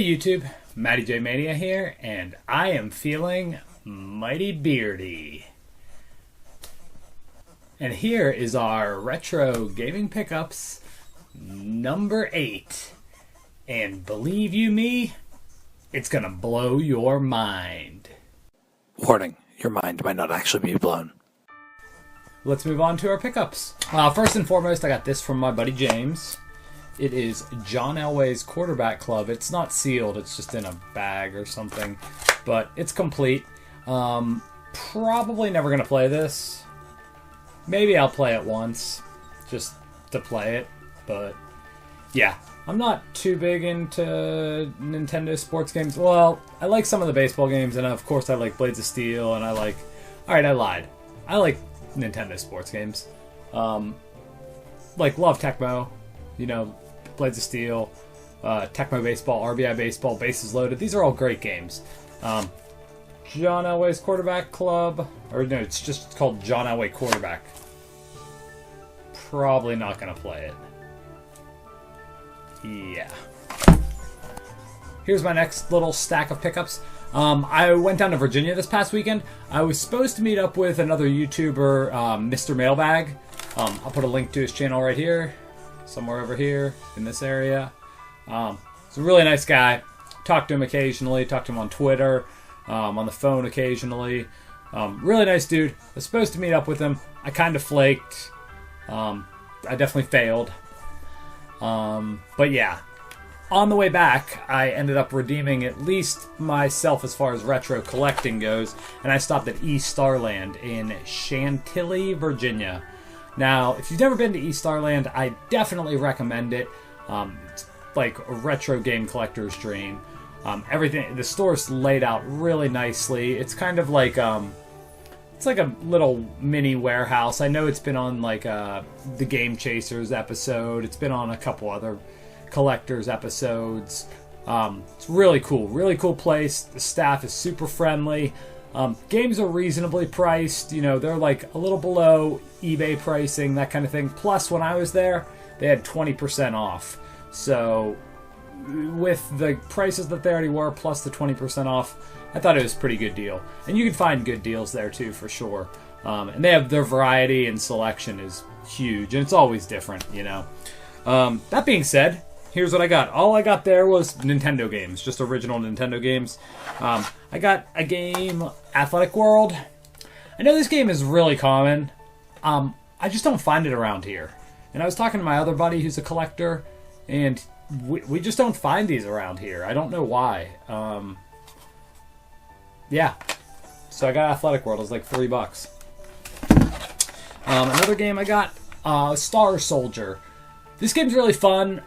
Hey YouTube, mattyjmania here, and I am feeling mighty beardy. And here is our retro gaming pickups number 8. And believe you me, it's gonna blow your mind. Warning, your mind might not actually be blown. Let's move on to our pickups. First and foremost, I got this from my buddy James. It is John Elway's Quarterback Club. It's not sealed, it's just in a bag or something, but it's complete. Probably never going to play this. Maybe I'll play it once, just to play it, but yeah. I'm not too big into Nintendo sports games. Well, I like some of the baseball games, and of course I like Blades of Steel, and I like... Alright, I lied. I like Nintendo sports games. Like, love Tecmo, you know, Blades of Steel, Tecmo Baseball, RBI Baseball, Bases Loaded. These are all great games. John Elway's Quarterback Club, or no, it's just called John Elway Quarterback. Probably not going to play it. Yeah. Here's my next little stack of pickups. I went down to Virginia this past weekend. I was supposed to meet up with another YouTuber, Mr. Mailbag. I'll put a link to his channel right here. Somewhere over here in this area. He's a really nice guy. Talk to him occasionally. Talk to him on Twitter, on the phone occasionally. Really nice dude. I was supposed to meet up with him. I kind of flaked. I definitely failed. But yeah, on the way back, I ended up redeeming at least myself as far as retro collecting goes, and I stopped at East Starland in Chantilly, Virginia. Now, if you've never been to East Starland, I definitely recommend it. It's like a retro game collector's dream. Everything, the store's laid out really nicely. It's kind of like, it's like a little mini warehouse. I know it's been on like the Game Chasers episode. It's been on a couple other collectors episodes. It's really cool place. The staff is super friendly. Games are reasonably priced. You know, they're like a little below eBay pricing, that kind of thing. Plus, when I was there, they had 20% off. So, with the prices that they already were, plus the 20% off, I thought it was a pretty good deal. And you can find good deals there too, for sure. And they have their variety and selection is huge, and it's always different, you know. That being said, here's what I got. All I got there was Nintendo games, just original Nintendo games. I got a game, Athletic World. I know this game is really common. I just don't find it around here. And I was talking to my other buddy who's a collector, and we just don't find these around here. I don't know why. Yeah. So I got Athletic World. It was like $3. Another game I got, Star Soldier. This game's really fun.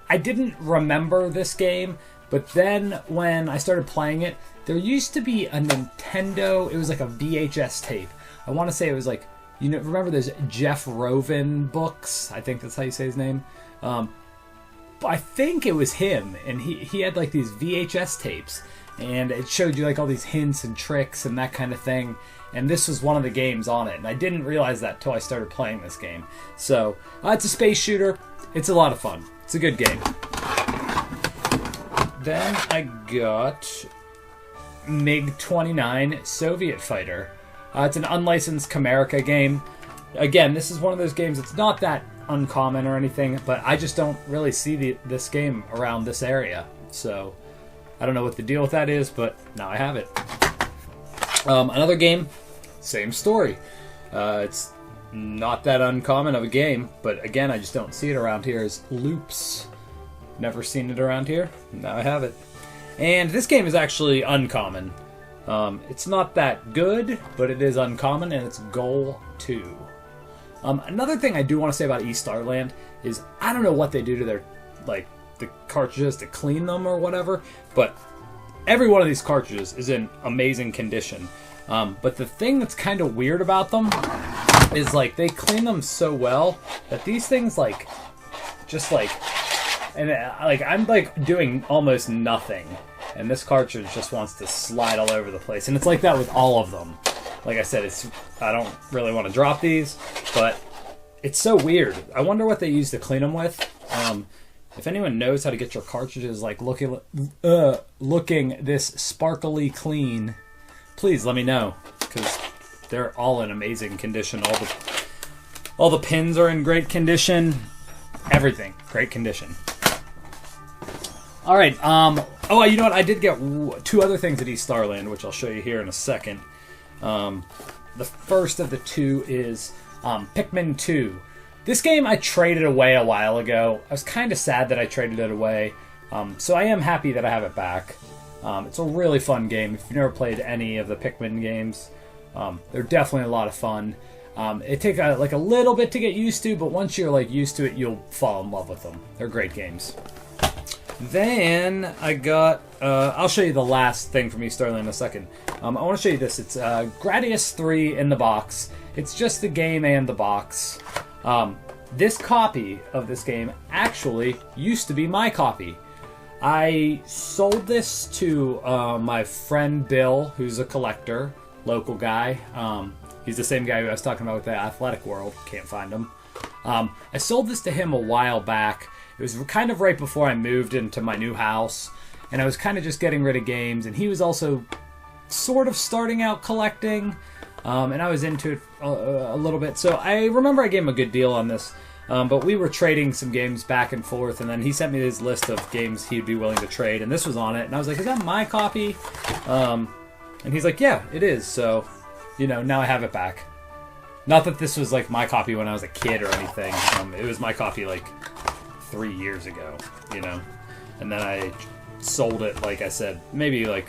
I didn't remember this game, but then when I started playing it, there used to be a Nintendo, it was like a VHS tape. I want to say it was like, you know, remember those Jeff Rovin books? I think that's how you say his name. I think it was him, and he had like these VHS tapes, and it showed you like all these hints and tricks and that kind of thing. And this was one of the games on it, and I didn't realize that till I started playing this game. So, it's a space shooter. It's a lot of fun. It's a good game. Then I got MiG-29 Soviet Fighter. It's an unlicensed Camerica game. Again, this is one of those games that's not that uncommon or anything, but I just don't really see this game around this area. So, I don't know what the deal with that is, but now I have it. Another game, same story. It's not that uncommon of a game, but again, I just don't see it around here, is Loops. Never seen it around here. Now I have it. And this game is actually uncommon. It's not that good, but it is uncommon, and it's Goal 2. Another thing I do want to say about East Starland is I don't know what they do to their, like, the cartridges to clean them or whatever, but every one of these cartridges is in amazing condition. But the thing that's kind of weird about them is, like, they clean them so well that these things, like, just, like, and, like, I'm, like, doing almost nothing, and this cartridge just wants to slide all over the place. And it's like that with all of them. Like I said, I don't really want to drop these, but it's so weird. I wonder what they use to clean them with. if anyone knows how to get your cartridges like looking this sparkly clean, please let me know, because they're all in amazing condition. All the pins are in great condition. Everything great condition. All right. Oh, you know what? I did get two other things at East Starland, which I'll show you here in a second. The first of the two is Pikmin 2. This game I traded away a while ago. I was kind of sad that I traded it away. So I am happy that I have it back. It's a really fun game. If you've never played any of the Pikmin games, they're definitely a lot of fun. It takes a little bit to get used to, but once you're used to it, you'll fall in love with them. They're great games. Then I got, I'll show you the last thing from East Starland in a second. I want to show you this. It's Gradius 3 in the box. It's just the game and the box. This copy of this game actually used to be my copy. I sold this to my friend Bill, who's a collector, local guy. He's the same guy who I was talking about with the athletic world. Can't find him. I sold this to him a while back. It was kind of right before I moved into my new house, and I was kind of just getting rid of games, and he was also sort of starting out collecting, and I was into it a little bit. So I remember I gave him a good deal on this, but we were trading some games back and forth, and then he sent me his list of games he'd be willing to trade, and this was on it, and I was like, is that my copy? And he's like, yeah, it is. So, now I have it back. Not that this was my copy when I was a kid or anything. It was my copy 3 years ago, and then I sold it, like I said, maybe a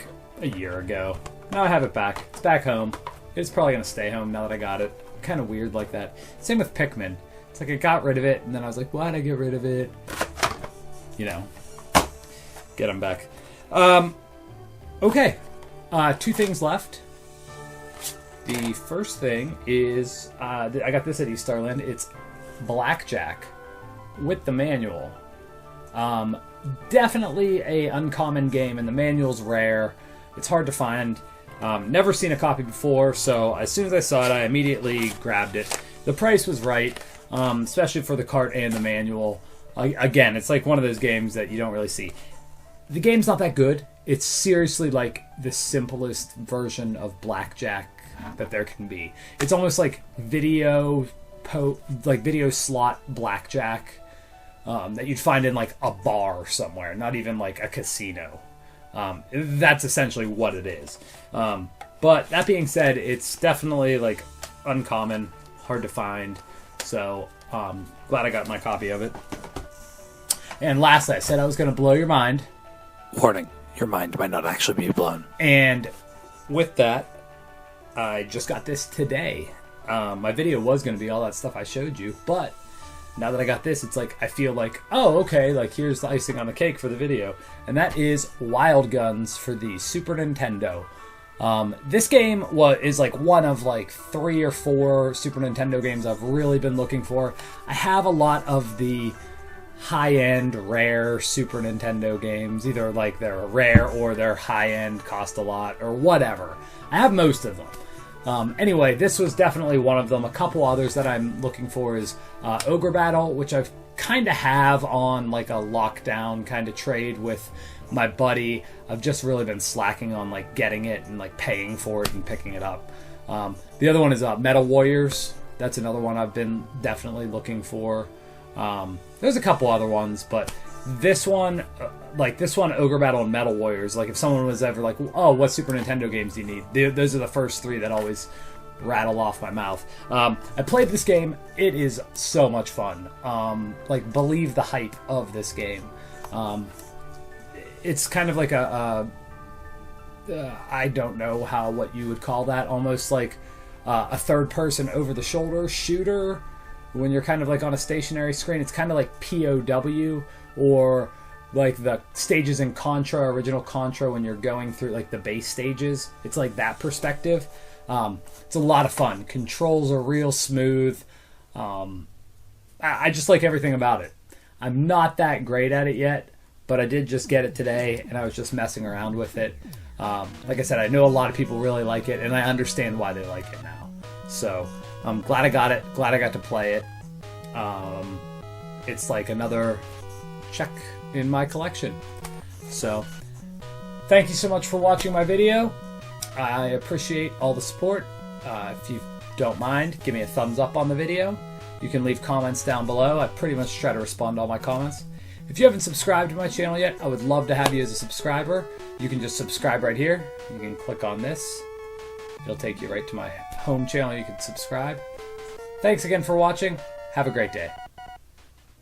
year ago. Now I have it back. It's back home. It's probably gonna stay home now that I got it. Kind of weird like that. Same with Pikmin. It's I got rid of it, and then I was like, why'd I get rid of it? Get them back. Okay. Two things left. The first thing is, I got this at East Starland. It's Blackjack with the manual. Definitely a uncommon game, and the manual's rare. It's hard to find. Never seen a copy before, so as soon as I saw it, I immediately grabbed it. The price was right, especially for the cart and the manual. Again, it's one of those games that you don't really see. The game's not that good. It's seriously the simplest version of Blackjack that there can be. It's almost like video slot Blackjack. That you'd find in a bar somewhere, not even a casino. That's essentially what it is. But that being said, it's definitely uncommon, hard to find. So glad I got my copy of it. And lastly, I said I was going to blow your mind. Warning, your mind might not actually be blown. And with that, I just got this today. My video was going to be all that stuff I showed you, but now that I got this, it's I feel oh, okay, here's the icing on the cake for the video. And that is Wild Guns for the Super Nintendo. This game is one of 3 or 4 Super Nintendo games I've really been looking for. I have a lot of the high-end, rare Super Nintendo games. Either they're rare or they're high-end, cost a lot, or whatever. I have most of them. Anyway, this was definitely one of them. A couple others that I'm looking for is Ogre Battle, which I've kind of have on a lockdown kind of trade with my buddy. I've just really been slacking on getting it and paying for it and picking it up. The other one is Metal Warriors. That's another one I've been definitely looking for. There's a couple other ones, but this one, Ogre Battle and Metal Warriors, if someone was ever oh, what Super Nintendo games do you need? Those are the first 3 that always rattle off my mouth. I played this game. It is so much fun. Believe the hype of this game. It's kind of I don't know what you would call that, almost a third-person over-the-shoulder shooter when you're kind of on a stationary screen. It's kind of like POW, or the stages in Contra, original Contra, when you're going through the base stages. It's that perspective. It's a lot of fun. Controls are real smooth. I just like everything about it. I'm not that great at it yet, but I did just get it today, and I was just messing around with it. Like I said, I know a lot of people really like it, and I understand why they like it now. So I'm glad I got it. Glad I got to play it. It's another check in my collection. So, thank you so much for watching my video. I appreciate all the support. If you don't mind, give me a thumbs up on the video. You can leave comments down below. I pretty much try to respond to all my comments. If you haven't subscribed to my channel yet, I would love to have you as a subscriber. You can just subscribe right here. You can click on this. It'll take you right to my home channel. You can subscribe. Thanks again for watching. Have a great day.